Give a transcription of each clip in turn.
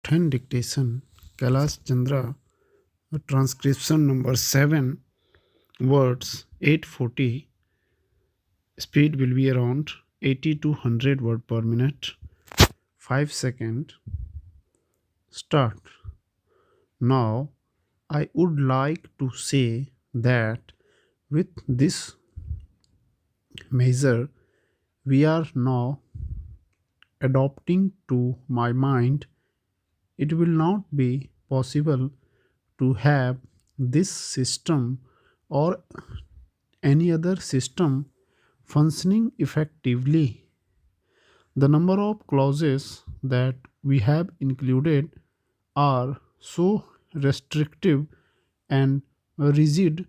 Shorthand dictation, Kailash Chandra, transcription number 7, words 840, speed will be around 80 to 100 word per minute, 5 second, start. Now, I would like to say that with this measure, we are now adopting to my mind, it will not be possible to have this system or any other system functioning effectively. The number of clauses that we have included are so restrictive and rigid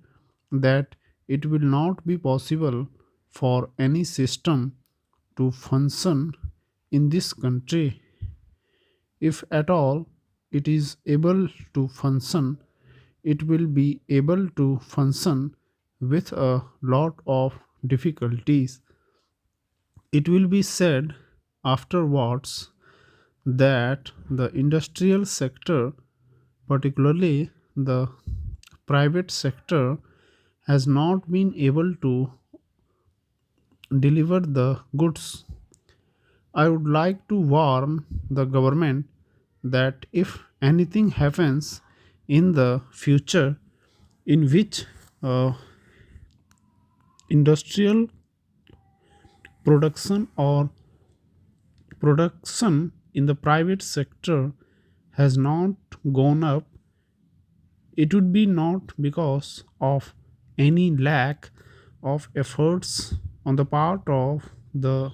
that it will not be possible for any system to function in this country. If at all it is able to function, it will be able to function with a lot of difficulties. It will be said afterwards that the industrial sector, particularly the private sector, has not been able to deliver the goods. I would like to warn the government that if anything happens in the future in which industrial production in the private sector has not gone up, it would be not because of any lack of efforts on the part of the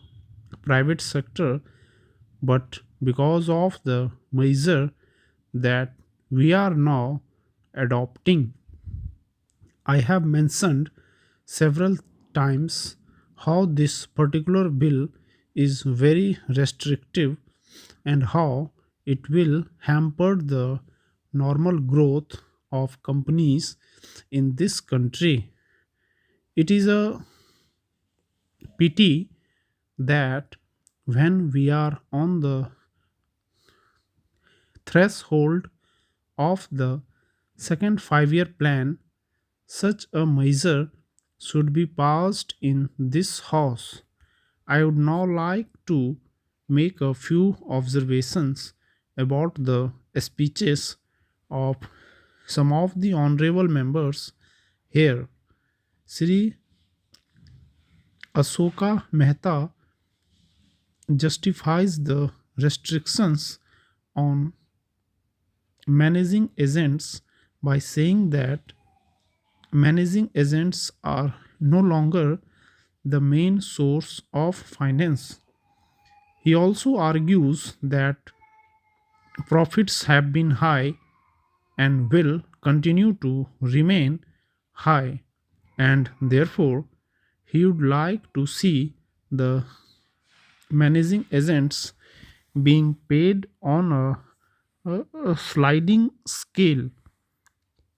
private sector, but because of the measure that we are now adopting. I have mentioned several times how this particular bill is very restrictive and how it will hamper the normal growth of companies in this country. It is a pity that when we are on the threshold of the second 5 year plan, such a measure should be passed in this house. I would now like to make a few observations about the speeches of some of the honorable members here. Sri Asoka Mehta justifies the restrictions on managing agents by saying that managing agents are no longer the main source of finance. He also argues that profits have been high and will continue to remain high, and therefore, he would like to see the managing agents being paid on a sliding scale.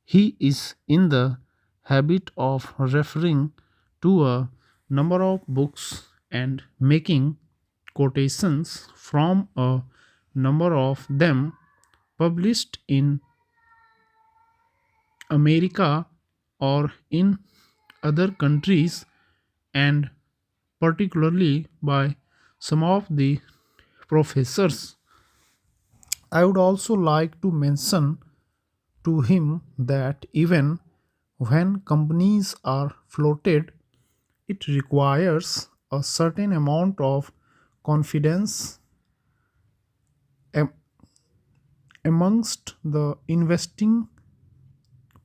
He is in the habit of referring to a number of books and making quotations from a number of them published in America or in other countries, and particularly by some of the professors. I would also like to mention to him that even when companies are floated, it requires a certain amount of confidence am- amongst the investing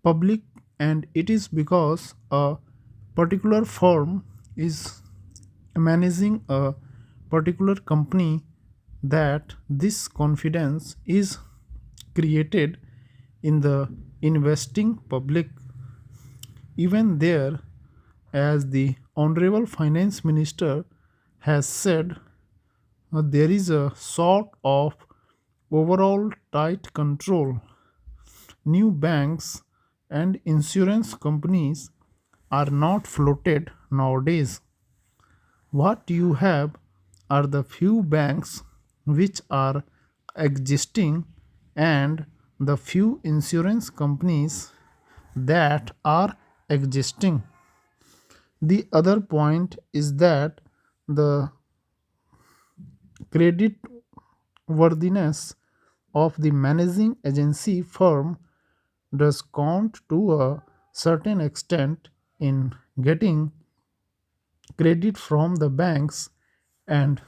public, and it is because a particular firm is managing a particular company that this confidence is created in the investing public. Even there, as the honorable finance minister has said, there is a sort of overall tight control. New banks and insurance companies are not floated nowadays. What you have are the few banks which are existing and the few insurance companies that are existing. The other point is that the credit worthiness of the managing agency firm does count to a certain extent in getting credit from the banks and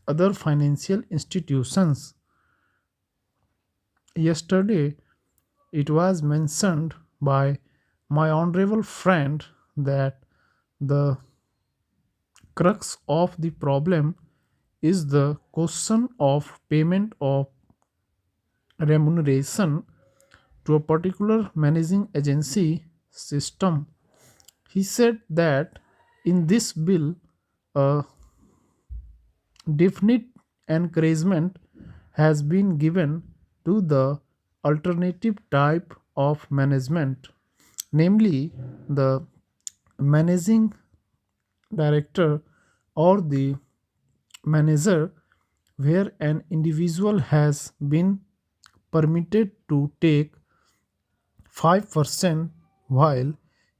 other financial institutions. Yesterday, it was mentioned by my honorable friend that the crux of the problem is the question of payment of remuneration to a particular managing agency system. He said that in this bill, a definite encouragement has been given to the alternative type of management, namely the managing director or the manager, where an individual has been permitted to take 5%, while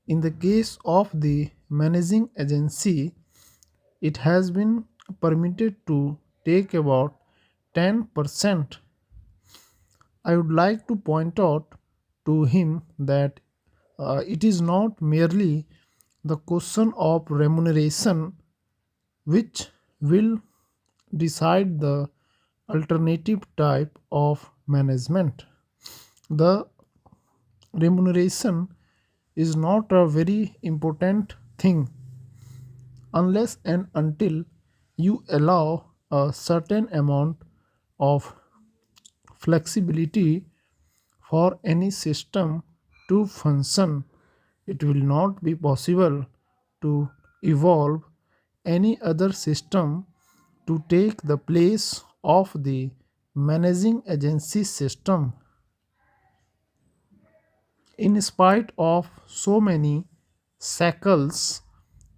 in the case of the managing agency, it has been permitted to take about 10%. I would like to point out to him that it is not merely the question of remuneration which will decide the alternative type of management. The remuneration is not a very important thing unless and until you allow a certain amount of flexibility for any system to function. It will not be possible to evolve any other system to take the place of the managing agency system. In spite of so many shackles,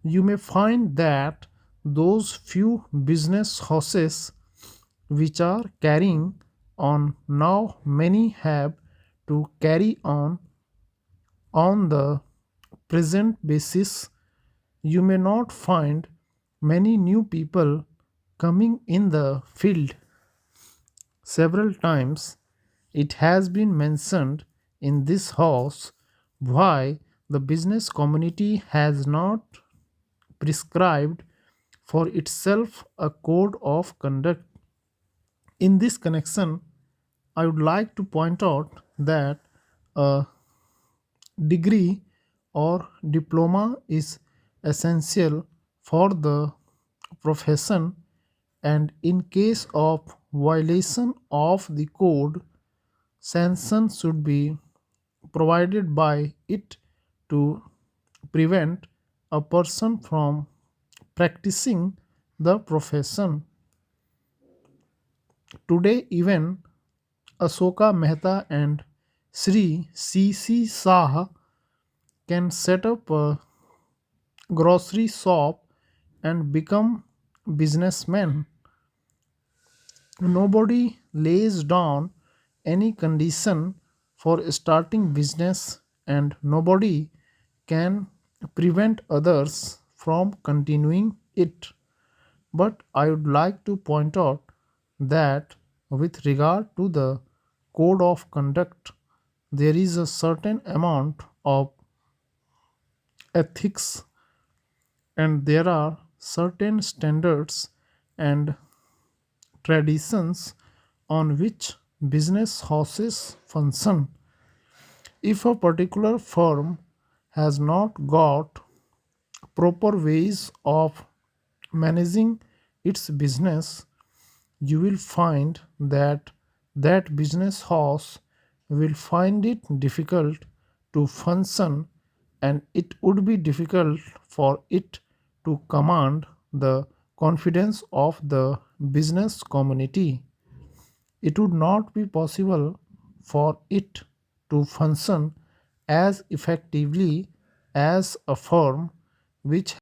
you may find that those few business houses which are carrying on now, many have to carry on the present basis. You may not find many new people coming in the field. Several times it has been mentioned in this house why the business community has not prescribed for itself a code of conduct. In this connection, I would like to point out that a degree or diploma is essential for the profession, and in case of violation of the code, sanction should be provided by it to prevent a person from practicing the profession. Today, even Asoka Mehta and Sri C.C. Shah can set up a grocery shop and become businessmen. Nobody lays down any condition for starting business, and nobody can prevent others from continuing it. But I would like to point out that with regard to the code of conduct, there is a certain amount of ethics, and there are certain standards and traditions on which business houses function. If a particular firm has not got proper ways of managing its business, you will find that that business house will find it difficult to function, and it would be difficult for it to command the confidence of the business community. It would not be possible for it to function as effectively as a firm which